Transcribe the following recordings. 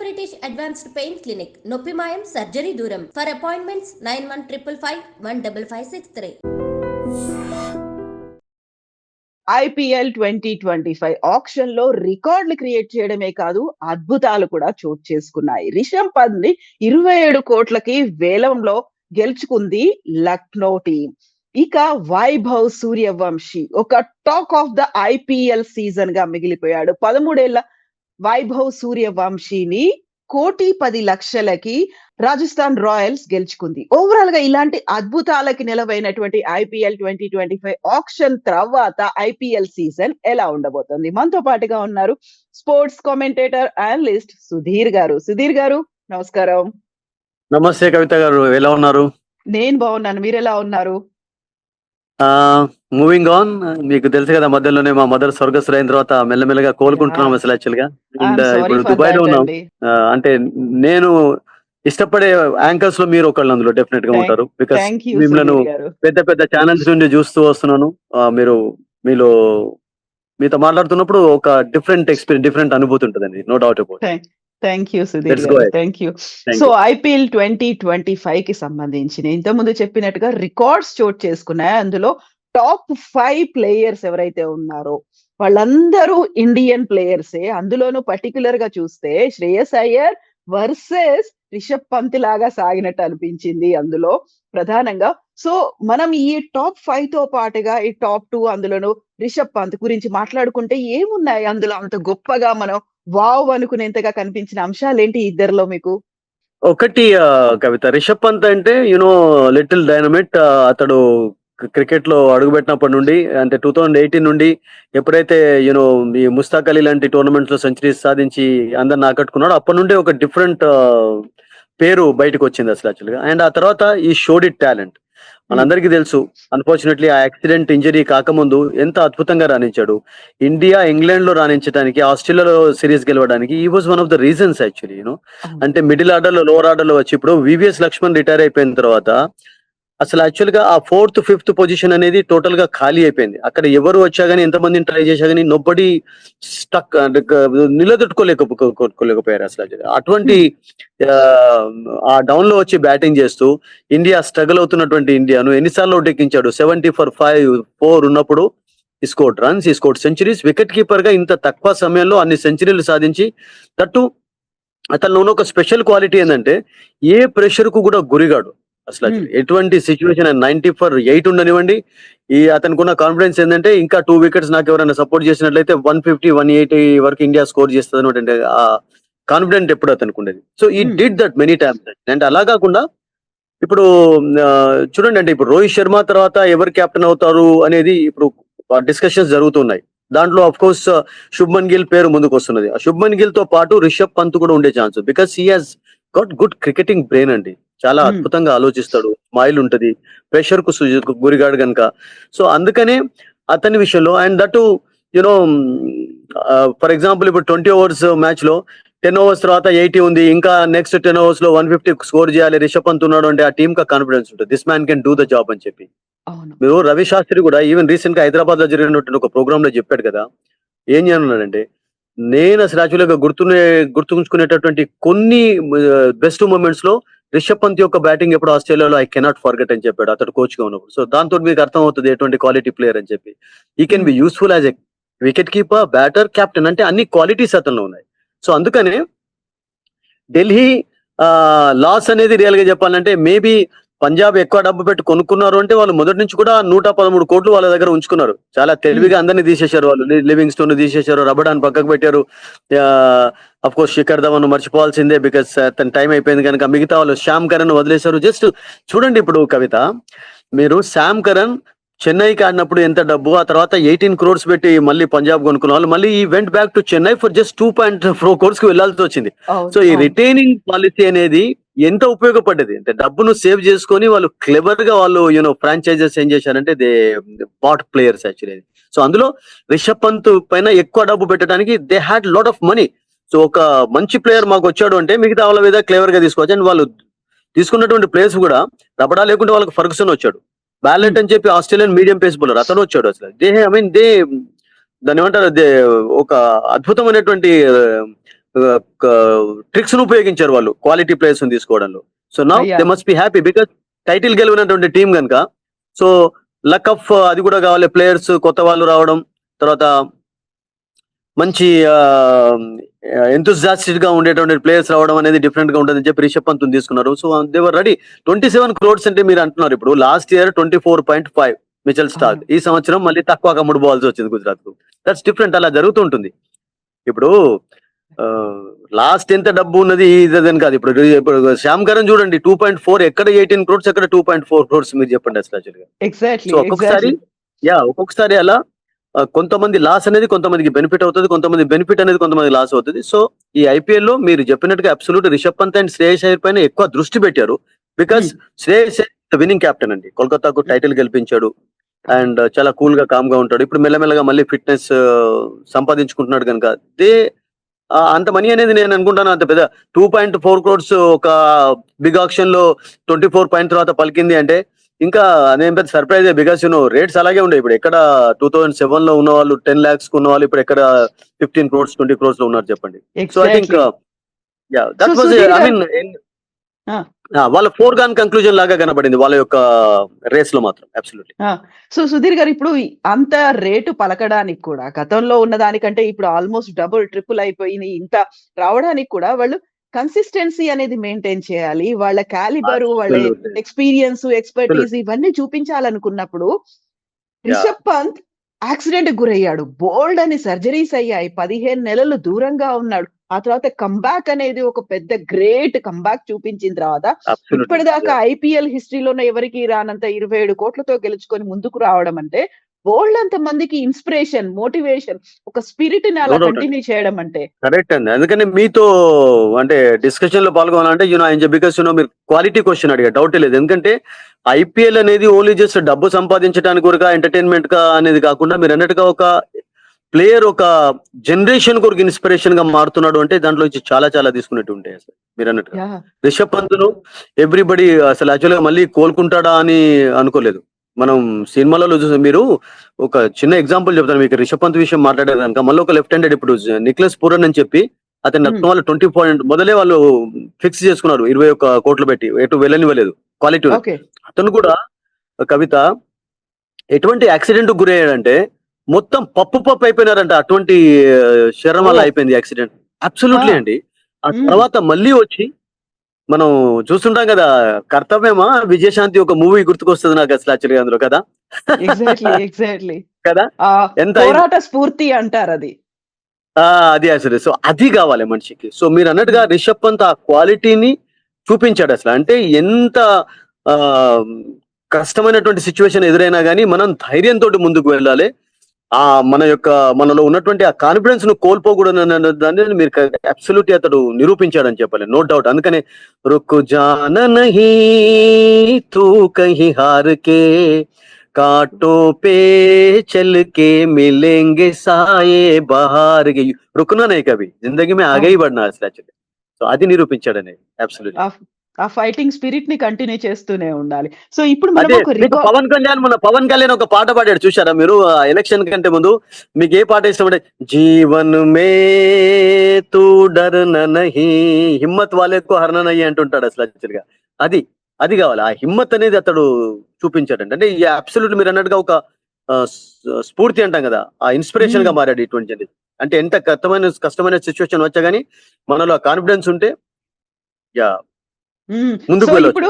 British Advanced Pain Clinic, నొప్పి మాయం surgery దూరం. For appointments 9155515563. IPL 2025 ఆక్షన్ లో రికార్డులు క్రియేట్ చేయడమే కాదు, అద్భుతాలు కూడా చోటు చేసుకున్నాయి. రిషబ్ పంత్ ని 27 కోట్లకి వేలంలో గెలుచుకుంది లక్నో టీం. ఇక వైభవ్ సూర్యవంశీ ఒక talk of the IPL season గా మిగిలిపోయాడు. 13 ఏళ్ల వైభవ్ సూర్యవంశీని 1,10,00,000కి రాజస్థాన్ రాయల్స్ గెలుచుకుంది. ఓవరాల్ గా ఇలాంటి అద్భుతాలకి నిలవైనటువంటి IPL 2025 ఆక్షన్ తర్వాత IPL సీజన్ ఎలా ఉండబోతుంది? మనతో పాటుగా ఉన్నారు స్పోర్ట్స్ కామెంటేటర్ అనలిస్ట్ సుధీర్ గారు. సుధీర్ గారు, నమస్కారం. నమస్తే కవిత గారు, ఎలా ఉన్నారు? నేను బాగున్నాను, మీరు ఎలా ఉన్నారు? Moving on. మీకు తెలుసు కదా, మధ్యలోనే మా మదర్ స్వర్గస్థులైన తర్వాత మెల్లమెల్లగా కోలుకుంటున్నాం అసలు యాక్చువల్ గా. ఇప్పుడు దుబాయ్ లో ఉన్నాం. అంటే నేను ఇష్టపడే యాంకర్స్ లో మీరు ఒకళ్ళు అందులో డెఫినెట్ గా ఉంటారు. బికాస్ మిమ్మల్ని పెద్ద పెద్ద ఛానల్స్ నుండి చూస్తూ వస్తున్నాను. మీరు మీతో మాట్లాడుతున్నప్పుడు ఒక డిఫరెంట్ ఎక్స్పీరియన్స్, డిఫరెంట్ అనుభూతి ఉంటుందండి, no doubt about. Thank you Sudheer గారు, థ్యాంక్ యూ. సో IPL 2025 కి సంబంధించిన ఇంతకుముందు చెప్పినట్టుగా రికార్డ్స్ చోటు చేసుకున్నాయి. అందులో టాప్ 5 ప్లేయర్స్ ఎవరైతే ఉన్నారో వాళ్ళందరూ ఇండియన్ ప్లేయర్సే. అందులోనూ పర్టికులర్ గా చూస్తే శ్రేయస్ అయ్యర్ వర్సెస్ రిషబ్ పంత్ లాగా సాగినట్టు అనిపించింది అందులో ప్రధానంగా. సో మనం ఈ టాప్ 5 తో పాటుగా ఈ టాప్ 2, అందులోనూ రిషబ్ పంత్ గురించి మాట్లాడుకుంటే ఏమున్నాయి అందులో అంత గొప్పగా మనం వావ్ అనుకునేంతగా కనిపించిన అంశాలు ఏంటి ఇద్దరిలో మీకు? ఒకటి కవిత, రిషబ్ పంత్ అంటే లిటిల్ డైనమిట్. అతడు క్రికెట్ లో అడుగుపెట్టినప్పటి నుండి, అంటే 2018 నుండి ఎప్పుడైతే ఈ ముస్తాక్ అలీ లాంటి టోర్నమెంట్స్ లో సెంచరీస్ సాధించి అందరిని ఆకట్టుకున్నాడు, అప్పటి నుండి ఒక డిఫరెంట్ పేరు బయటకు వచ్చింది అసలు యాక్చువల్గా. అండ్ ఆ తర్వాత ఈ షోడ్ ఇట్ టాలెంట్. మనందరికీ తెలుసు, అన్ఫార్చునేట్లీ ఆ యాక్సిడెంట్ ఇంజరీ కాకముందు ఎంత అద్భుతంగా రాణించాడు. ఇండియా ఇంగ్లాండ్ లో రాణించడానికి, ఆస్ట్రేలియాలో సిరీస్ గెలవడానికి ఈ was one of the reasons actually. అంటే మిడిల్ ఆర్డర్ లో, లోవర్ ఆర్డర్ లో వచ్చి ఇప్పుడు VVS లక్ష్మణ్ రిటైర్ అయిపోయిన తర్వాత అసలు యాక్చువల్ గా ఆ 4th, 5th పొజిషన్ అనేది టోటల్ గా ఖాళీ అయిపోయింది. అక్కడ ఎవరు వచ్చా గానీ, ఎంతమందిని ట్రై చేశా గానీ నోబడీ స్టక్, నిలదొట్టుకోలేకపోయారు అసలు. అటువంటి ఆ డౌన్ లో వచ్చి బ్యాటింగ్ చేస్తూ ఇండియా స్ట్రగుల్ అవుతున్నటువంటి ఇండియాను ఎన్నిసార్లు ఒడ్డెక్కించాడు. 70 for 4 ఉన్నప్పుడు scored runs, scored centuries. Wicket keeper గా ఇంత తక్కువ సమయంలో అన్ని సెంచరీలు సాధించి, తట్టు అతనిలో ఉన్న ఒక స్పెషల్ క్వాలిటీ ఏంటంటే ఏ ప్రెషర్ కు కూడా గురిగాడు అసలు. ఎటువంటి సిచ్యువేషన్ 90 for 8 ఉండనివ్వండి, అతనికి ఉన్న కాన్ఫిడెన్స్ ఏంటంటే ఇంకా 2 వికెట్స్ నాకు ఎవరైనా సపోర్ట్ చేసినట్లయితే 150, 180 వరకు ఇండియా స్కోర్ చేస్తుంది అనమాట. ఆ కాన్ఫిడెంట్ ఎప్పుడు అతనికి ఉండేది. సో ఈ డిడ్ దట్ మెనీ టైమ్స్. అంటే అలా కాకుండా ఇప్పుడు చూడండి, అంటే ఇప్పుడు రోహిత్ శర్మ తర్వాత ఎవరు కెప్టెన్ అవుతారు అనేది ఇప్పుడు డిస్కషన్స్ జరుగుతున్నాయి. దాంట్లో అఫ్ కోర్స్ శుభ్మన్ గిల్ పేరు ముందుకు వస్తున్నది. ఆ శుభ్మన్ గిల్ తో పాటు రిషబ్ పంత్ కూడా ఉండే chance, because he has got good cricketing brain అండి. చాలా అద్భుతంగా ఆలోచిస్తాడు, స్మైల్ ఉంటది, ప్రెషర్ కు గురిగాడు గనక. సో అందుకనే అతని విషయంలో, అండ్ దట్ ఫర్ ఎగ్జాంపుల్ ఇప్పుడు 20 overs మ్యాచ్ లో 10 overs తర్వాత 80 ఉంది, ఇంకా నెక్స్ట్ 10 overs లో 150 స్కోర్ చేయాలి, రిషబ్ పంత్ ఉన్నాడు అంటే ఆ టీమ్ కా కాన్ఫిడెన్స్ ఉంటుంది, this man can do the job అని చెప్పి. మీరు రవి శాస్త్రి కూడా ఈవెన్ రీసెంట్ గా హైదరాబాద్ లో జరిగినటువంటి ఒక ప్రోగ్రామ్ లో చెప్పాడు కదా, ఏం చేయనున్నాడంటే, నేను అసలు యాక్చువల్ గా గుర్తుంచుకునేటటువంటి కొన్ని బెస్ట్ మూమెంట్స్ లో రిషబ్ పంత్ యొక్క బ్యాటింగ్ ఎప్పుడు ఆస్ట్రేలియాలో ఐ కెనాట్ ఫర్గెట్ అని చెప్పాడు అతడు కోచ్ గా ఉన్నప్పుడు. సో దాంతో మీకు అర్థం అవుతుంది ఎటువంటి క్వాలిటీ ప్లేయర్ అని చెప్పి. ఈ can be useful as a wicket keeper, batter, captain, అంటే అన్ని క్వాలిటీస్ అతనిలో ఉన్నాయి. సో అందుకనే ఢిల్లీ లాస్ అనేది రియల్ గా చెప్పాలంటే, మేబీ పంజాబ్ ఎక్కువ డబ్బు పెట్టి కొనుక్కున్నారు అంటే వాళ్ళు మొదటి నుంచి కూడా 113 కోట్లు వాళ్ళ దగ్గర ఉంచుకున్నారు. చాలా తెలివిగా అందరినీ తీసేశారు వాళ్ళు. లివింగ్ స్టోన్ తీసేశారు, రబడాన్ పక్కకు పెట్టారు. అఫ్ కోర్స్ శిఖర్ ధవన్ మర్చిపోవాల్సిందే, బికాస్ తన టైం అయిపోయింది కనుక. మిగతా వాళ్ళు శ్యామ్ కరణ్ వదిలేశారు. జస్ట్ చూడండి ఇప్పుడు కవిత, మీరు శ్యామ్ కరణ్ చెన్నైకి ఆడినప్పుడు ఎంత డబ్బు, ఆ తర్వాత 18 crores పెట్టి మళ్ళీ పంజాబ్ కొనుక్కున్న వాళ్ళు మళ్ళీ ఈ went back to Chennai for just 2.4 crores కి వెళ్లాల్సి వచ్చింది. సో ఈ రిటైనింగ్ పాలసీ అనేది ఎంత ఉపయోగపడ్డది అంటే, డబ్బును సేవ్ చేసుకొని వాళ్ళు క్లెవర్ గా వాళ్ళు ఫ్రాంచైజెస్ ఏం చేశారంటే they bought players actually. So అందులో రిషబ్ పంత్ పైన ఎక్కువ డబ్బు పెట్టడానికి they had lot of money. So ఒక మంచి ప్లేయర్ మాకు వచ్చాడు అంటే మిగతా వాళ్ళ మీద క్లెవర్ గా తీసుకోవచ్చు. అండ్ వాళ్ళు తీసుకున్నటువంటి ప్లేయర్స్ కూడా రబడా లేకుంటే వాళ్ళకి ఫర్గుసన్ వచ్చాడు, బ్యాలెట్ అని చెప్పి ఆస్ట్రేలియన్ మీడియం పేస్ బౌలర్ అతను వచ్చాడు. అసలు దాన్ని ఏమంటారు, ఒక అద్భుతమైనటువంటి ట్రిక్స్ ను ఉపయోగించారు వాళ్ళు క్వాలిటీ ప్లేయర్స్ తీసుకోవడంలో. సో నౌ అయ్యా. They must be happy because title గెలిచినటువంటి టీం కనుక. సో లక్ ఆఫ్ అది కూడా కావాలి, ప్లేయర్స్ కొత్త వాళ్ళు రావడం, తర్వాత మంచి ఎంతూజియాస్టిక్ గా ఉండేటువంటి ప్లేయర్స్ రావడం అనేది డిఫరెంట్ గా ఉంటుందని చెప్పి రిషబ్ పంత్ తీసుకున్నారు. సో దేవర్ రెడీ. 27 crores అంటే మీరు అంటున్నారు, ఇప్పుడు లాస్ట్ ఇయర్ 24.5 మిచెల్ స్టార్క్, ఈ సంవత్సరం మళ్ళీ తక్కువ అమ్ముడుపోవాల్సి వచ్చింది గుజరాత్ కు. దట్స్ డిఫరెంట్, అలా జరుగుతుంటుంది. ఇప్పుడు లాస్ట్ ఎంత డబ్బు ఉన్నది ఇదని కాదు. ఇప్పుడు శ్యామ్ కరణ్ చూడండి 2.4, ఎక్కడ 18 crores, ఎక్కడ 2.4 crores, మీరు చెప్పండి అసలు యాక్చువల్గా. సో ఒక్కొక్కసారి అలా కొంతమంది లాస్ అనేది కొంతమందికి బెనిఫిట్ అవుతుంది, కొంతమంది బెనిఫిట్ అనేది కొంతమంది లాస్ అవుతుంది. సో ఈ ఐపీఎల్ లో మీరు చెప్పినట్టుగా అబ్సల్యూట్ రిషబ్ పంత్ అండ్ శ్రేయస్ అయ్యర్ పైన ఎక్కువ దృష్టి పెట్టారు. బికాస్ శ్రేయస్ విన్నింగ్ కెప్టెన్ అండి, కోల్కతాకు టైటిల్ గెలిపించాడు అండ్ చాలా కూల్ గా కామ్ గా ఉంటాడు. ఇప్పుడు మెల్లమెల్లగా మళ్ళీ ఫిట్నెస్ సంపాదించుకుంటున్నాడు కనుక అంత మనీ అనేది నేను అనుకుంటాను అంత పెద్ద 2.4 crores ఒక బిగ్ ఆక్షన్ లో 24 point తర్వాత పలికింది అంటే ఇంకా అదేం పెద్ద సర్ప్రైజ్. బికాస్ రేట్స్ అలాగే ఉండే. ఇప్పుడు ఎక్కడ 2007 లో ఉన్న వాళ్ళు 10 lakhs ఉన్న వాళ్ళు ఇప్పుడు ఎక్కడ 15 crores 20 crores లో ఉన్నారు చెప్పండి. So I think that was I mean వాళ్ళ ఫోర్గాన్ కంక్లూజన్ లాగా కనబడింది వాళ్ళ యొక్క రేస్ లో మాత్రం. అబ్సల్యూట్లీ. సో సుధీర్ గారు, ఇప్పుడు అంత రేటు పలకడానికి కూడా గతంలో ఉన్న దానికంటే ఇప్పుడు ఆల్మోస్ట్ డబుల్ ట్రిపుల్ అయిపోయింది. ఇంత రావడానికి కూడా వాళ్ళు కన్సిస్టెన్సీ అనేది మెయింటైన్ చేయాలి. వాళ్ళ క్యాలిబర్, వాళ్ళ ఎక్స్పీరియన్స్, ఎక్స్పర్టీస్ ఇవన్నీ చూపించాలనుకున్నప్పుడు రిషబ్ పంత్ యాక్సిడెంట్ గురయ్యాడు, బోల్డ్ అని సర్జరీస్ అయ్యాయి, 15 నెలలు దూరంగా ఉన్నాడు. ఆ తర్వాత కంబ్యాక్ అనేది ఒక పెద్ద గ్రేట్ కంబ్యాక్ చూపించిన తర్వాత ఇప్పటిదాకా ఐపీఎల్ హిస్టరీలోనే ఎవరికి రానంత 27 కోట్లతో గెలుచుకొని ముందుకు రావడం అంటే బోల్డ్ అంత మందికి ఇన్స్పిరేషన్, మోటివేషన్, ఒక స్పిరిట్ ని అలా కంటిన్యూ చేయడం అంటే కరెక్ట్ అండి. అందుకని మీతో అంటే డిస్కషన్ లో పాల్గొనాలంటే బికాస్ మీరు క్వాలిటీ క్వశ్చన్ అడిగా, డౌట్ లేదు. ఎందుకంటే ఐపీఎల్ అనేది ఓన్లీ జస్ట్ డబ్బు సంపాదించడానికి కూడా ఎంటర్టైన్మెంట్ గా అనేది కాకుండా మీరు అన్నట్టుగా ఒక ప్లేయర్ ఒక జనరేషన్ కొరకు ఇన్స్పిరేషన్ గా మారుతున్నాడు అంటే దాంట్లో చాలా చాలా తీసుకున్నట్టు ఉంటాయి. అసలు మీరు అన్నట్టుగా రిషబ్ పంత్ను ఎవ్రీబడి అసలు యాక్చువల్ గా మళ్ళీ కోలుకుంటాడా అని అనుకోలేదు. మనం సినిమాలలో చూసాం. మీరు ఒక చిన్న ఎగ్జాంపుల్ చెప్తాను మీకు రిషబ్ పంత్ విషయం మాట్లాడారు కనుక. మళ్ళీ ఒక లెఫ్ట్ హ్యాండెడ్ ఇప్పుడు నిక్లెస్ పూరన్ అని చెప్పి అతను వాళ్ళు 20 point మొదలే వాళ్ళు ఫిక్స్ చేసుకున్నారు 21 కోట్లు పెట్టి, ఎటు వెళ్ళనివ్వలేదు క్వాలిటీ. అతను కూడా కవిత ఎటువంటి యాక్సిడెంట్ గురయ్యాడంటే మొత్తం పప్పు అయిపోయినారంట. అటువంటి శరం వల్ల అయిపోయింది యాక్సిడెంట్. అబ్సల్యూట్లీ అండి. ఆ తర్వాత మళ్ళీ వచ్చి మనం చూస్తుంటాం కదా, కర్తవ్యమా విజయశాంతి ఒక మూవీ గుర్తుకొస్తుంది నాకు అసలు యాక్చువల్గా అందులో కదా. ఎగ్జాక్ట్లీ కదా, ఎంత పోరాట స్ఫూర్తి అంటారు అది. అది అసలు. సో అది కావాలి మనిషికి. సో మీరు అన్నట్టుగా రిషబ్ పంత్ ఆ క్వాలిటీని చూపించాడు అసలు. అంటే ఎంత కష్టమైనటువంటి సిచ్యువేషన్ ఎదురైనా కానీ మనం ధైర్యంతో ముందుకు వెళ్ళాలి. మనలో ఉన్నటువంటి ఆ కాన్ఫిడెన్స్ ను కోల్పోకూడదు దాన్ని మీరు అబ్సల్యూట్లీ అతడు నిరూపించాడని చెప్పాలి, నో డౌట్. అందుకనే రుక్ జానా నహీ తూ కహీ హార్ కే కాటో పే చల్ కే మిలేంగే సాయే బహార్ కే రుకునా నహీ కభీ జిందగీ మే ఆగే హీ బడ్నా అసలు. సో అది నిరూపించాడని అబ్సల్యూట్లీ. ఆ ఫైటింగ్ స్పిరిట్ ని కంటిన్యూ చేస్తూనే ఉండాలి. సో ఇప్పుడు పవన్ కళ్యాణ్ ఒక పాట పాడాడు చూసారా మీరు ఎలక్షన్ కంటే ముందు? మీకు ఏ పాట ఇష్టం అంటే జీవన్ మే తూ డర్న నహీ హిమ్మత్ వాలేకో హర్న నహీ అంటుంటాడు అసలు యాక్చువల్గా. అది కావాలి. ఆ హిమ్మత్ అనేది అతడు చూపించాడంటే అంటే అబ్సల్యూట్ మీరు అన్నట్టుగా ఒక స్ఫూర్తి అంటాం కదా, ఆ ఇన్స్పిరేషన్ గా మారాడు ఇటువంటి. అంటే ఎంత కష్టమైన సిచ్యువేషన్ వచ్చా గానీ మనలో కాన్ఫిడెన్స్ ఉంటే ఇప్పుడు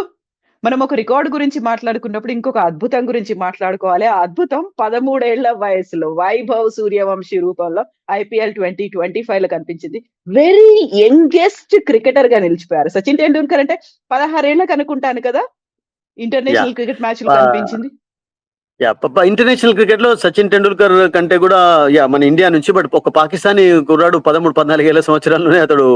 మనం ఒక రికార్డు గురించి మాట్లాడుకున్నప్పుడు ఇంకొక అద్భుతం గురించి మాట్లాడుకోవాలి. ఆ అద్భుతం 13 ఏళ్ల వయసులో వైభవ్ సూర్యవంశీ రూపంలో IPL 2025 లో కనిపించింది. వెరీ యంగెస్ట్ క్రికెటర్ గా నిలిచిపోయారు. సచిన్ టెండూల్కర్ అంటే 16 ఏళ్లకు అనుకుంటాను కదా ఇంటర్నేషనల్ క్రికెట్ మ్యాచ్ లో కనిపించింది. ఇంటర్నేషనల్ క్రికెట్ లో సచిన్ టెండూల్కర్ కంటే కూడా మన ఇండియా నుంచి బట్ ఒక పాకిస్తానీ కుర్రాడు 13-14 ఏళ్ల సంవత్సరాల్లోనే అతడు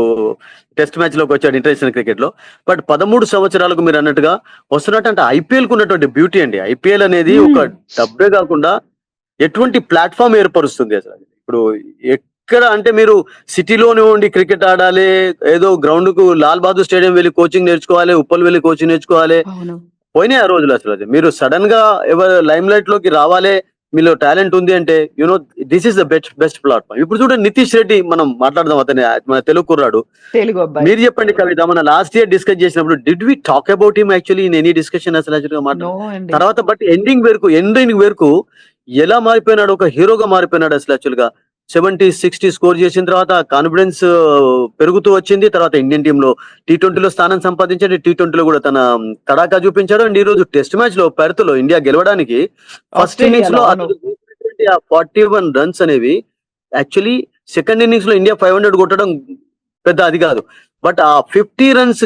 టెస్ట్ మ్యాచ్ లోకి వచ్చాడు ఇంటర్నేషనల్ క్రికెట్ లో. బట్ 13 సంవత్సరాలకు మీరు అన్నట్టుగా వస్తున్నట్టు అంటే ఐపీఎల్ కు ఉన్నటువంటి బ్యూటీ అండి. ఐపీఎల్ అనేది ఒక డబ్బే కాకుండా ఎటువంటి ప్లాట్ఫామ్ ఏర్పరుస్తుంది అసలు. ఇప్పుడు ఎక్కడ అంటే మీరు సిటీలోనే ఉండి క్రికెట్ ఆడాలి, ఏదో గ్రౌండ్ కు లాల్ బహదూర్ స్టేడియం వెళ్ళి కోచింగ్ నేర్చుకోవాలి, ఉప్పల్ వెళ్ళి కోచింగ్ నేర్చుకోవాలి, పోయినాయి ఆ రోజులు అసలు. అది మీరు సడన్ గా ఎవరు లైమ్ లైట్ లోకి రావాలి, మీలో టాలెంట్ ఉంది అంటే you know this is the best platform. ఇప్పుడు చూడండి నితీష్ రెడ్డి, మనం మాట్లాడదాం, అతని మన తెలుగు కుర్రాడు. తెలుగు అబ్బాయి. మీరు చెప్పండి కవిత, మన లాస్ట్ ఇయర్ డిస్కస్ చేసినప్పుడు did we talk about him actually in any discussion అసలు actually గా నో మాట్లాడు అండి. తర్వాత బట్ ఎండింగ్ వరకు ఎలా మారిపోయినాడు, ఒక హీరోగా మారిపోయినాడు అసలు యాక్చువల్ గా. 70-60 స్కోర్ చేసిన తర్వాత కాన్ఫిడెన్స్ పెరుగుతూ వచ్చింది. తర్వాత ఇండియన్ టీమ్ లో T20లో స్థానం సంపాదించాడు. T20లో కూడా తన తడాకా చూపించాడు. అండ్ ఈ రోజు టెస్ట్ మ్యాచ్ లో పెర్త్లో ఇండియా గెలవడానికి ఫస్ట్ ఇన్నింగ్స్ లో ఆస్ట్రేలియాలో, అవును. అతను ఆ 41 రన్స్ అనేవి యాక్చువల్లీ సెకండ్ ఇన్నింగ్స్ లో ఇండియా 500 కొట్టడం పెద్ద అది కాదు. బట్ ఆ 50 రన్స్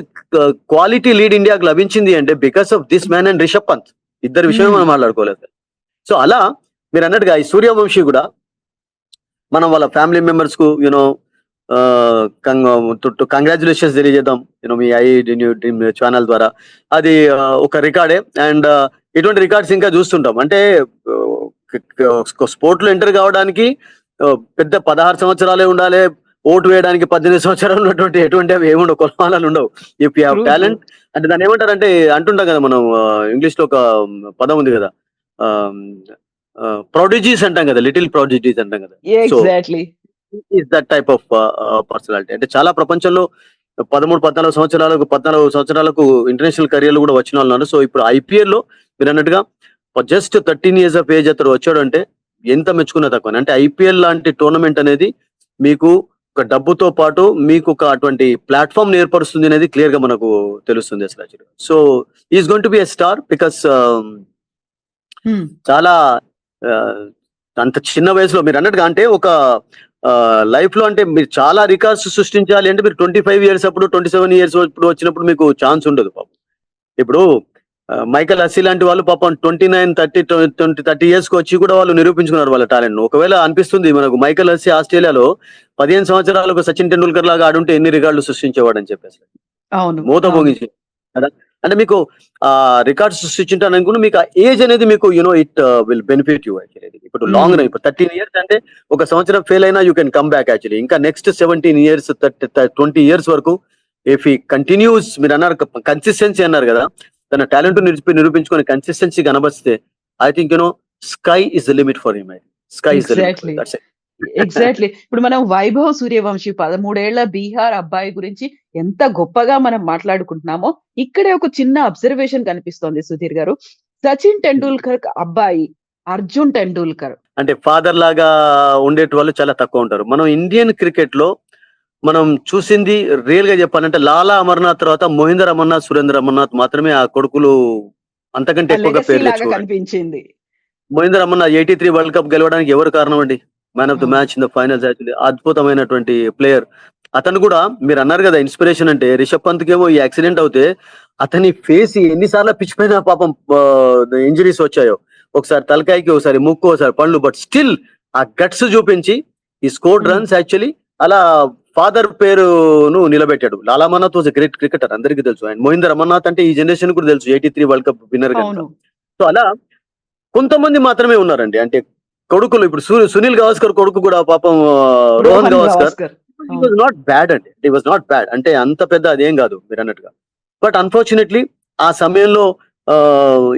క్వాలిటీ లీడ్ ఇండియాకు లభించింది అంటే because of this man and Rishabh Pant. ఇద్దరు విషయం మనం మాట్లాడుకోలేదు. సో అలా మీరు అన్నట్టుగా ఈ సూర్యవంశీ కూడా మనం వాళ్ళ ఫ్యామిలీ మెంబర్స్ కు యూనో కంగ్రాచులేషన్స్ తెలియజేద్దాం మీ డ్రీమ్ ఛానల్ ద్వారా. అది ఒక రికార్డే. అండ్ ఇటువంటి రికార్డ్స్ ఇంకా చూస్తుంటాం. అంటే స్పోర్ట్ లో ఎంటర్ కావడానికి పెద్ద 16 సంవత్సరాలే ఉండాలి, ఓటు వేయడానికి 18 సంవత్సరాలు ఉన్నటువంటి ఎటువంటి అవి ఏముండవు, కొలమానాలు ఉండవు. ఇఫ్ యూ హ్యావ్ టాలెంట్ అంటే దాన్ని ఏమంటారంటే అంటుంటాం కదా మనం, ఇంగ్లీష్ లో ఒక పదం ఉంది కదా, ప్రొడిజీస్ అంటాం కదా, లిటిల్ ప్రొడిజీస్ అంటాం కదా. So exactly is that type of personality. అంటే చాలా ప్రపంచంలో 14 సంవత్సరాలకు ఇంటర్నేషనల్ కెరియర్లు కూడా వచ్చిన వాళ్ళు ఉన్నారు. సో ఇప్పుడు ఐపీఎల్ లో మీరు అన్నట్టుగా జస్ట్ 13 years ఆఫ్ ఏజ్ అతడు వచ్చాడు అంటే ఎంత మెచ్చుకున్నా తక్కువ. అంటే ఐపీఎల్ లాంటి టోర్నమెంట్ అనేది మీకు ఒక డబ్బుతో పాటు మీకు ఒక అటువంటి ప్లాట్ఫామ్ ఏర్పరుస్తుంది అనేది క్లియర్ గా మనకు తెలుస్తుంది అసలు. So is going to be a star because చాలా అంత చిన్న వయసులో మీరు అన్నట్టుగా అంటే ఒక లైఫ్ లో అంటే మీరు చాలా రికార్డ్స్ సృష్టించాలి అంటే మీరు 25 years అప్పుడు 27 years ఇప్పుడు వచ్చినప్పుడు మీకు ఛాన్స్ ఉండదు పాపం. ఇప్పుడు మైకల్ హస్సీ లాంటి వాళ్ళు పాపం 29-30 years కి వచ్చి కూడా వాళ్ళు నిరూపించుకున్నారు వాళ్ళ టాలెంట్. ఒకవేళ అనిపిస్తుంది మనకు మైకల్ హస్సీ ఆస్ట్రేలియాలో 15 సంవత్సరాలకు సచిన్ టెండూల్కర్ లాగా ఆడుంటే ఎన్ని రికార్డులు సృష్టించేవాడు అని చెప్పేసి మూత మోగించి కదా. అంటే మీకు ఆ రికార్డ్స్ సృష్టించాను అనుకుంటే మీకు ఆ ఏజ్ అనేది మీకు it will benefit you actually. ఇప్పుడు లాంగ్ రన్, ఇప్పుడు 13 years అంటే ఒక సంవత్సరం ఫెయిల్ అయినా you can come back actually. ఇంకా నెక్స్ట్ 17 years 20 years వరకు ఇఫ్ ఈ కంటిన్యూస్, మీరు అన్నారు కన్సిస్టెన్సీ అన్నారు కదా, తన టాలెంట్ నిరూపించుకొని కన్సిస్టెన్సీ కనబరిస్తే I think sky is the limit for him. Sky is the limit. Exactly. ఇప్పుడు మనం వైభవ్ సూర్యవంశీ 13 ఏళ్ల బీహార్ అబ్బాయి గురించి ఎంత గొప్పగా మనం మాట్లాడుకుంటున్నామో, ఇక్కడే ఒక చిన్న అబ్జర్వేషన్ కనిపిస్తోంది సుధీర్ గారు. సచిన్ టెండూల్కర్ అబ్బాయి అర్జున్ టెండూల్కర్ అంటే ఫాదర్ లాగా ఉండేటి వాళ్ళు చాలా తక్కువ ఉంటారు. మనం ఇండియన్ క్రికెట్ లో మనం చూసింది రియల్ గా చెప్పాలంటే లాలా అమర్నాథ్ తర్వాత మహేందర్ అమర్నాథ్, సురేంద్ర అమర్నాథ్ మాత్రమే ఆ కొడుకులు అంతకంటే ఎక్కువగా పేరు తెచ్చుకోవాలి. కనిపించింది. మహేందర్ అమర్నాథ్ 83 వరల్డ్ కప్ గెలవడానికి ఎవరు కారణం అండి? Man of the match in the finals actually. అద్భుతమైనటువంటి ప్లేయర్ అతను కూడా. మీరు అన్నారు కదా ఇన్స్పిరేషన్ అంటే, రిషబ్ పంత్ కేమో ఈ యాక్సిడెంట్ అవుతే అతని ఫేస్ ఎన్నిసార్లు పిచ్ పైన పాపం ఇంజరీస్ వచ్చాయో, ఒకసారి తలకాయకి, ఒకసారి ముక్కు, ఒకసారి పళ్ళు, బట్ స్టిల్ ఆ గట్స్ చూపించి ఈ స్కోర్ రన్స్ యాక్చువల్లీ అలా ఫాదర్ పేరును నిలబెట్టాడు. Lala Amarnath was a great cricketer, అందరికీ తెలుసు. అండ్ మహేందర్ అమర్నాథ్ అంటే ఈ జనరేషన్ కూడా తెలుసు, 83 వరల్డ్ కప్ విన్నర్ కనుక. సో అలా కొంతమంది మాత్రమే ఉన్నారండి. అంటే కొడుకులు ఇప్పుడు సునీల్ గవాస్కర్ కొడుకు కూడా పాపం Rohan Gavaskar was not bad అండి. ఇట్ వాజ్ నాట్ బ్యాడ్ అంటే అంత పెద్ద అదేం కాదు మీరు అన్నట్టుగా. బట్ అన్ఫార్చునేట్లీ ఆ సమయంలో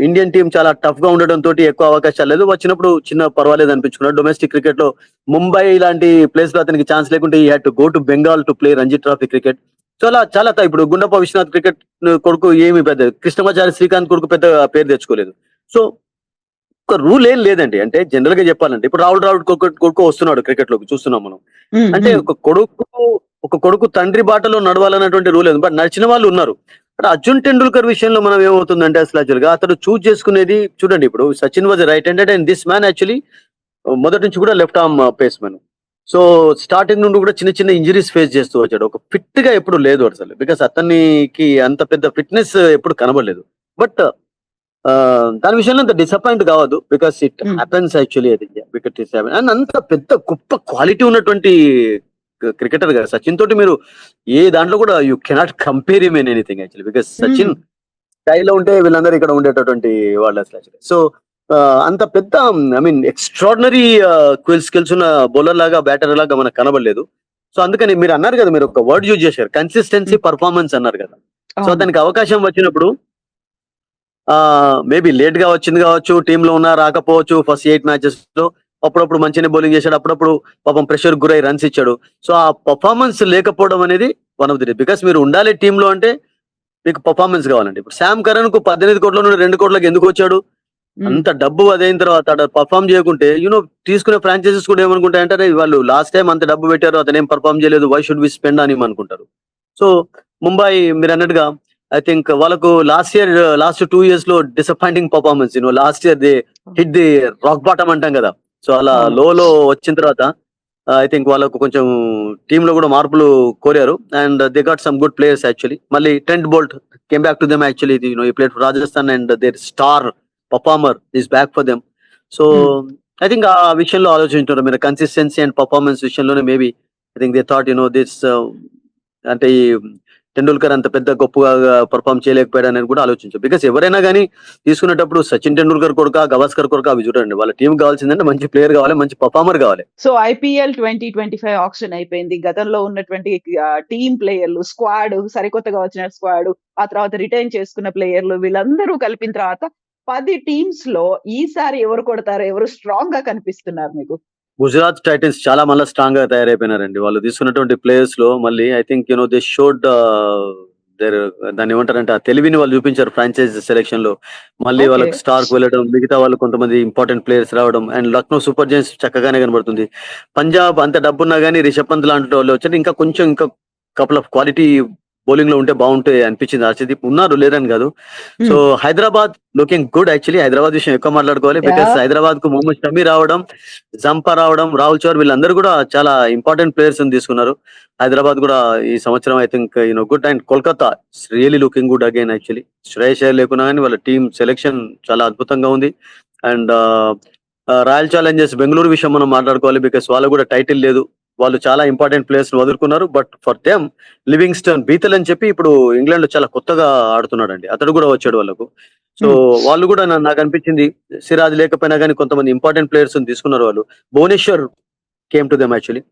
ఇండియన్ టీం చాలా టఫ్ గా ఉండడం తోటి ఎక్కువ అవకాశాలు లేదు. వచ్చినప్పుడు చిన్న పర్వాలేదు అనిపించుకున్నాడు. డొమెస్టిక్ క్రికెట్ లో ముంబై లాంటి ప్లేస్ లో అతనికి ఛాన్స్ లేకుంటే ఈ had to go to Bengal to play Ranji trophy cricket. So అలా చాలా ఇప్పుడు గుండప్ప విశ్వనాథ్ క్రికెట్ కొడుకు ఏమి పెద్ద, కృష్ణమాచారి శ్రీకాంత్ కొడుకు పెద్ద పేరు తెచ్చుకోలేదు. సో ఒక రూల్ ఏం లేదండి. అంటే జనరల్ గా చెప్పాలంటే ఇప్పుడు రాహుల్ ద్రావిడ్ కొడుకు వస్తున్నాడు క్రికెట్ లోకి, చూస్తున్నాం మనం. అంటే ఒక కొడుకు తండ్రి బాటలో నడవాలన్నటువంటి రూల్ లేదు, బట్ నడిచిన వాళ్ళు ఉన్నారు. బట్ అర్జున్ టెండూల్కర్ విషయంలో మనం ఏమవుతుందంటే అసలు యాక్చువల్ గా అతడు చూజ్ చేసుకునేది చూడండి. ఇప్పుడు Sachin was right handed and this man actually మొదటి నుంచి కూడా left arm face man. So starting నుండి కూడా చిన్న చిన్న ఇంజరీస్ ఫేస్ చేస్తూ వచ్చాడు. ఒక ఫిట్ గా ఎప్పుడు లేదు అసలు, బికాస్ అతనికి అంత పెద్ద ఫిట్నెస్ ఎప్పుడు కనబడలేదు. బట్ దాని విషయంలో అంత డిసప్పాయింట్ కావద్దు, బికాస్ ఇట్ హ్యాపెన్స్ యాక్చువల్లీ. అది వికెట్ అండ్ అంత పెద్ద గొప్ప క్వాలిటీ ఉన్నటువంటి క్రికెటర్ కదా సచిన్ తోటి. మీరు ఏ దాంట్లో కూడా you cannot compare him in anything actually, because Sachin స్థాయిలో ఉంటే వీళ్ళందరూ ఇక్కడ ఉండేటటువంటి వాళ్ళు అసలు యాక్చువల్లీ. సో అంత పెద్ద ఐ మీన్ ఎక్స్ట్రాడినరీ స్కిల్స్ ఉన్న బౌలర్ లాగా, బ్యాటర్ లాగా మనకు కనబడలేదు. సో అందుకని మీరు అన్నారు కదా, మీరు ఒక వర్డ్ యూజ్ చేశారు, కన్సిస్టెన్సీ పర్ఫార్మెన్స్ అన్నారు కదా. సో దానికి అవకాశం వచ్చినప్పుడు మేబీ లేట్ గా వచ్చింది కావచ్చు, టీమ్ లో ఉన్నా రాకపోవచ్చు. ఫస్ట్ 8 మ్యాచెస్ లో అప్పుడప్పుడు మంచిగానే బౌలింగ్ చేశాడు, అప్పుడప్పుడు పాపం ప్రెషర్ గురై రన్స్ ఇచ్చాడు. సో ఆ పర్ఫార్మెన్స్ లేకపోవడం అనేది వన్ ఆఫ్ ది బికాస్ మీరు ఉండాలి టీమ్ లో అంటే మీకు పర్ఫార్మెన్స్ కావాలండి. ఇప్పుడు శామ్ కరణ్ కు 18 కోట్ల నుండి 2 కోట్లకి ఎందుకు వచ్చాడు? అంత డబ్బు అదైన తర్వాత పర్ఫామ్ చేయకుంటే తీసుకునే ఫ్రాంచైజెస్ కూడా ఏమనుకుంటాయంటే వాళ్ళు లాస్ట్ టైం అంత డబ్బు పెట్టారు, అతనేం పర్ఫామ్ చేయలేదు, వై షుడ్ వి స్పెండ్ అని అనుకుంటారు. సో ముంబై మీరు అన్నట్టుగా ఐ థింక్ వాళ్ళకు లాస్ట్ 2 years లో disappointing performance. Last year they hit the rock bottom అంటాం కదా. సో అలా లో వచ్చిన తర్వాత ఐ థింక్ వాళ్ళకు కొంచెం టీమ్ లో కూడా మార్పులు కోరారు and they got some good players actually. మళ్ళీ Trent Boult came back to them actually. He played for Rajasthan and their star performer is back for them. So I think ఆ విషయంలో ఆలోచించారు మీరు, కన్సిస్టెన్సీ అండ్ పర్ఫార్మెన్స్ విషయంలోనే. Maybe I think they thought this అంటే ఈ టెండూల్కర్ అంత పెద్ద గొప్పగా పర్ఫామ్ చేయలేకపోయాడని కూడా ఆలోచించారు. బికాస్ ఎవరైనా కానీ తీసుకునేటప్పుడు సచిన్ టెండూల్కర్ కొడుక, గవాస్కర్ కొడుక అవి చూడండి. వాళ్ళ టీం కావాల్సిందంటే మంచి ప్లేయర్ కావాలి, మంచి పర్ఫార్మర్ కావాలి. సో IPL 2025 ఆప్షన్ అయిపోయింది. గతంలో ఉన్నటువంటి టీమ్ ప్లేయర్లు, స్క్వాడ్, సరికొత్తగా వచ్చిన స్క్వాడ్, ఆ తర్వాత రిటైన్ చేసుకున్న ప్లేయర్లు, వీళ్ళందరూ కలిపిన తర్వాత 10 టీమ్స్ లో ఈసారి ఎవరు కొడతారు, ఎవరు స్ట్రాంగ్ గా కనిపిస్తున్నారు మీకు? గుజరాత్ టైటన్స్ చాలా మళ్ళీ స్ట్రాంగ్ గా తయారైపోయినారండి. వాళ్ళు తీసుకున్నటువంటి ప్లేయర్స్ లో మళ్ళీ ఐ థింక్ దే షోడ్ దాన్ని ఏమంటారంటే ఆ తెలివిని వాళ్ళు చూపించారు ఫ్రాంచైజ్ సెలెక్షన్ లో. మళ్ళీ వాళ్ళకి స్టార్ కు వెళ్ళడం, మిగతా వాళ్ళు కొంతమంది ఇంపార్టెంట్ ప్లేయర్స్ రావడం అండ్ లక్నో సూపర్ జైంట్స్ చక్కగానే కనబడుతుంది. పంజాబ్ అంత డబ్బున్నా కానీ రిషబ్ పంత్ లాంటి వాళ్ళు వచ్చారు, ఇంకా కపుల్ ఆఫ్ క్వాలిటీ బౌలింగ్ లో ఉంటే బాగుంటే అనిపించింది. హర్షదీప్ ఉన్నారు, లేరని కాదు. So Hyderabad looking good actually. Hyderabad విషయం ఎక్కువ మాట్లాడుకోవాలి బికాస్ హైదరాబాద్ కు మొహమ్మద్ షమి రావడం, జంపా రావడం, రాహుల్ చౌర్ వీళ్ళందరూ కూడా చాలా ఇంపార్టెంట్ ప్లేయర్స్ తీసుకున్నారు. హైదరాబాద్ కూడా ఈ సంవత్సరం I think good. And Kolkata really looking good again actually. Shreyas Iyer లేకున్నా కానీ వాళ్ళ టీం సెలెక్షన్ చాలా అద్భుతంగా ఉంది. అండ్ రాయల్ ఛాలెంజర్స్ బెంగళూరు విషయం మనం మాట్లాడుకోవాలి బికాస్ వాళ్ళకు కూడా టైటిల్ లేదు. వాళ్ళు చాలా ఇంపార్టెంట్ ప్లేయర్స్ వదులుకున్నారు. But for them Livingstone, Bethell అని చెప్పి ఇప్పుడు ఇంగ్లాండ్ లో చాలా కొత్తగా ఆడుతున్నాడు అండి, అతడు కూడా వచ్చాడు వాళ్ళకు. సో వాళ్ళు కూడా నాకు అనిపించింది సిరాజ్ లేకపోయినా కానీ కొంతమంది ఇంపార్టెంట్ ప్లేయర్స్ తీసుకున్నారు వాళ్ళు. Bhuvneshwar came to them actually.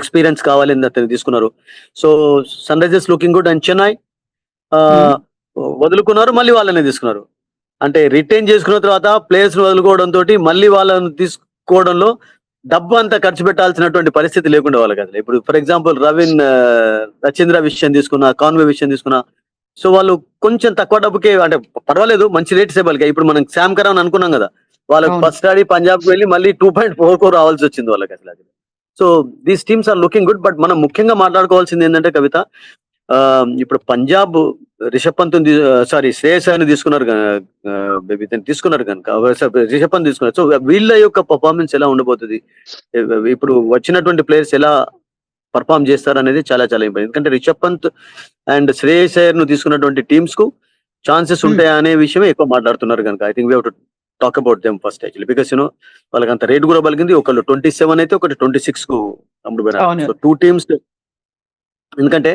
Experience కావాలని అతను తీసుకున్నారు. So Sunrisers looking good. And Chennai వదులుకున్నారు, మళ్ళీ వాళ్ళని తీసుకున్నారు. అంటే రిటైన్ చేసుకున్న తర్వాత ప్లేయర్స్ వదులుకోవడం తోటి మళ్ళీ వాళ్ళని తీసుకోవడంలో డబ్బు అంతా ఖర్చు పెట్టాల్సినటువంటి పరిస్థితి లేకుండా వాళ్ళకి అసలు. ఇప్పుడు ఫర్ ఎగ్జాంపుల్ రచీంద్ర విషయం తీసుకున్నా, కాన్వే విషయం తీసుకున్నా, సో వాళ్ళు కొంచెం తక్కువ డబ్బుకే అంటే పర్వాలేదు మంచి రేట్స్ ఇవ్వాలి. ఇప్పుడు మనం శామ్ కరణ్ అనుకున్నాం కదా, వాళ్ళకి ఫస్ట్ ఆడి పంజాబ్ కు వెళ్ళి మళ్ళీ 2.44 రావాల్సి వచ్చింది వాళ్ళకి అసలు. So these teams are looking good. But మనం ముఖ్యంగా మాట్లాడుకోవాల్సింది ఏంటంటే కవిత, ఇప్పుడు పంజాబ్ రిషబ్ పంత్ శ్రేయస్ అయ్యర్ని తీసుకున్నారు కనుక రిషబ్ పంత్ తీసుకున్నారు. సో వీళ్ళ యొక్క పర్ఫార్మెన్స్ ఎలా ఉండబోతుంది, ఇప్పుడు వచ్చినటువంటి ప్లేయర్స్ ఎలా పర్ఫామ్ చేస్తారు అనేది చాలా చాలా ఇంపార్టెంట్. ఎందుకంటే రిషబ్ పంత్ అండ్ శ్రేయస్ అయ్యర్ ను తీసుకున్నటువంటి టీమ్స్ కు ఛాన్సెస్ ఉంటాయా అనే విషయమే ఎక్కువ మాట్లాడుతున్నారు కనుక I think we have to talk about them first actually. Because వాళ్ళకి అంత రేట్ కూడా పలికింది. ఒకళ్ళు 27 అయితే ఒకటి 26 కు అమ్ముడుపోయినారు. So 2 teams. ఎందుకంటే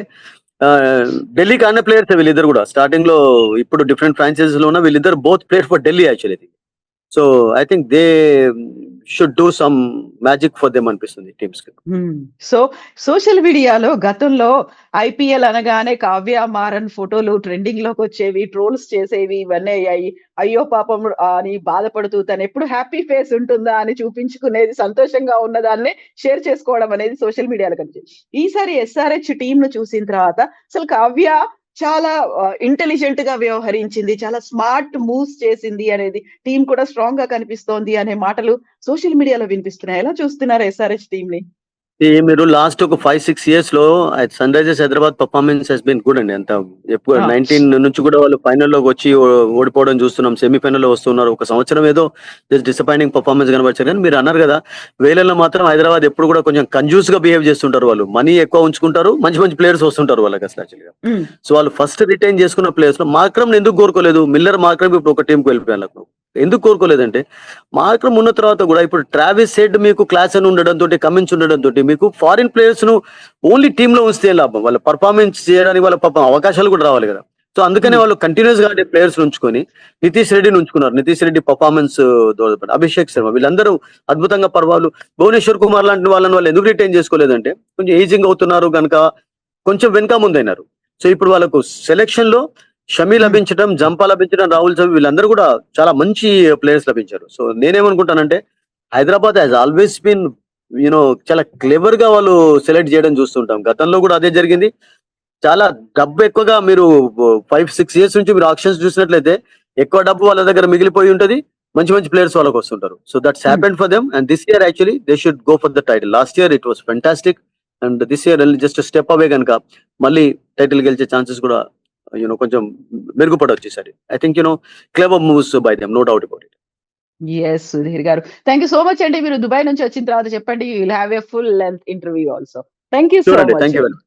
ఢిల్లీకి ఆడిన ప్లేయర్స్ వీళ్ళిద్దరు కూడా స్టార్టింగ్ లో, ఇప్పుడు డిఫరెంట్ ఫ్రాంచైజెస్ లో ఉన్న వీళ్ళిద్దరు both player for Delhi actually. So I think they should do some magic for them అనిపిస్తుంది టీమ్స్ కి. సో సోషల్ మీడియాలో గతంలో IPL అనగానే కావ్య మారన్ ఫోటోలు ట్రెండింగ్ లోకి వచ్చేవి, ట్రోల్స్ చేసేవి, ఇవన్నీ అయ్యాయి. అయ్యో పాపం అని బాధపడుతూ తను ఎప్పుడు హ్యాపీ ఫేస్ ఉంటుందా అని చూపించుకునేది, సంతోషంగా ఉన్నదాన్ని షేర్ చేసుకోవడం అనేది సోషల్ మీడియాలో కనిపించింది. ఈసారి SRH టీమ్ ను చూసిన తర్వాత అసలు కావ్య చాలా ఇంటెలిజెంట్ గా వ్యవహరించింది, చాలా స్మార్ట్ మూవ్స్ చేసింది అనేది, టీం కూడా స్ట్రాంగ్ గా కనిపిస్తోంది అనే మాటలు సోషల్ మీడియాలో వినిపిస్తున్నాయి. ఎలా చూస్తున్నారు SRH టీమ్ ని? మీరు లాస్ట్ ఒక 5-6 years లో sunrisers Hyderabad performance has been good అండి. అంత ఎప్పుడు 19 నుంచి కూడా వాళ్ళు ఫైనల్లోకి వచ్చి ఓడిపోవడం చూస్తున్నాం, సెమీఫైనల్ లో వస్తున్నారు. ఒక సంవత్సరం ఏదో జస్ట్ డిసప్పాయింటింగ్ పర్ఫార్మెన్స్ కనబడిచారు. కానీ మీరు అన్నారు కదా, వేలల్లో మాత్రం హైదరాబాద్ ఎప్పుడు కూడా కొంచెం కన్జ్యూస్ గా బిహేవ్ చేస్తుంటారు. వాళ్ళు మనీ ఎక్కువ ఉంచుకుంటారు, మంచి మంచి ప్లేయర్స్ వస్తుంటారు వాళ్ళకి అసలు యాక్చువల్గా. సో వాళ్ళు ఫస్ట్ రిటైన్ చేసుకున్న ప్లేయర్స్ లో మార్క్రమ్ ఎందుకు కోరుకోలేదు? మిల్లర్, మార్క్రమ్ ఇప్పుడు ఒక టీంకి వెళ్ళిపోయారు. ఎందుకు కోరుకోలేదంటే మార్క్రమ్ ఉన్న తర్వాత కూడా ఇప్పుడు ట్రావిస్ హెడ్ మీకు క్లాస్ అని ఉండడంతో, కమిన్స్ ఉండడంతో మీకు ఫారిన్ ప్లేయర్స్ ను ఓన్లీ టీమ్ లో ఉంచితే లాభం. వాళ్ళ పర్ఫార్మెన్స్ చేయడానికి వాళ్ళ అవకాశాలు కూడా రావాలి కదా. సో అందుకనే వాళ్ళు కంటిన్యూస్ గా ఆడే ప్లేయర్స్ ఉంచుకొని నితీష్ రెడ్డిని ఉంచుకున్నారు. నితీష్ రెడ్డి పర్ఫార్మెన్స్, అభిషేక్ శర్మ వీళ్ళందరూ అద్భుతంగా పర్వాలు. భువనేశ్వర్ కుమార్ లాంటి వాళ్ళని వాళ్ళు ఎందుకు రిటైన్ చేసుకోలేదంటే కొంచెం ఏజింగ్ అవుతున్నారు కనుక కొంచెం వెనక ముందైనారు. సో ఇప్పుడు వాళ్ళకు సెలెక్షన్ లో షమి లభించడం, జంపా లభించడం, రాహుల్ చౌదరి వీళ్ళందరూ కూడా చాలా మంచి ప్లేయర్స్ లభించారు. సో నేనేమనుకుంటానంటే హైదరాబాద్ హ్యాస్ ఆల్వేస్ బిన్ చాలా క్లెవర్ గా వాళ్ళు సెలెక్ట్ చేయడం చూస్తుంటాం. గతంలో కూడా అదే జరిగింది. చాలా డబ్బు ఎక్కువగా మీరు 5-6 years నుంచి మీరు ఆప్షన్స్ చూసినట్లయితే ఎక్కువ డబ్బు వాళ్ళ దగ్గర మిగిలిపోయి ఉంటది. మంచి మంచి ప్లేయర్స్ వాళ్ళకి వస్తుంటారు. So that's happened for them and this year actually they should go for the title. Last year it was fantastic and this year just step away కనుక మళ్ళీ టైటిల్ గెలిచే ఛాన్సెస్ కూడా కొంచెం మెరుగుపడవచ్చు ఈసారి. I think clever moves by them, no doubt about it. Yes Sudheer గారు, thank you so much అండి. మీరు దుబాయ్ నుంచి వచ్చిన తర్వాత చెప్పండి, you will have a full length interview also. Thank you so Sure అండి, much. Thank you very much.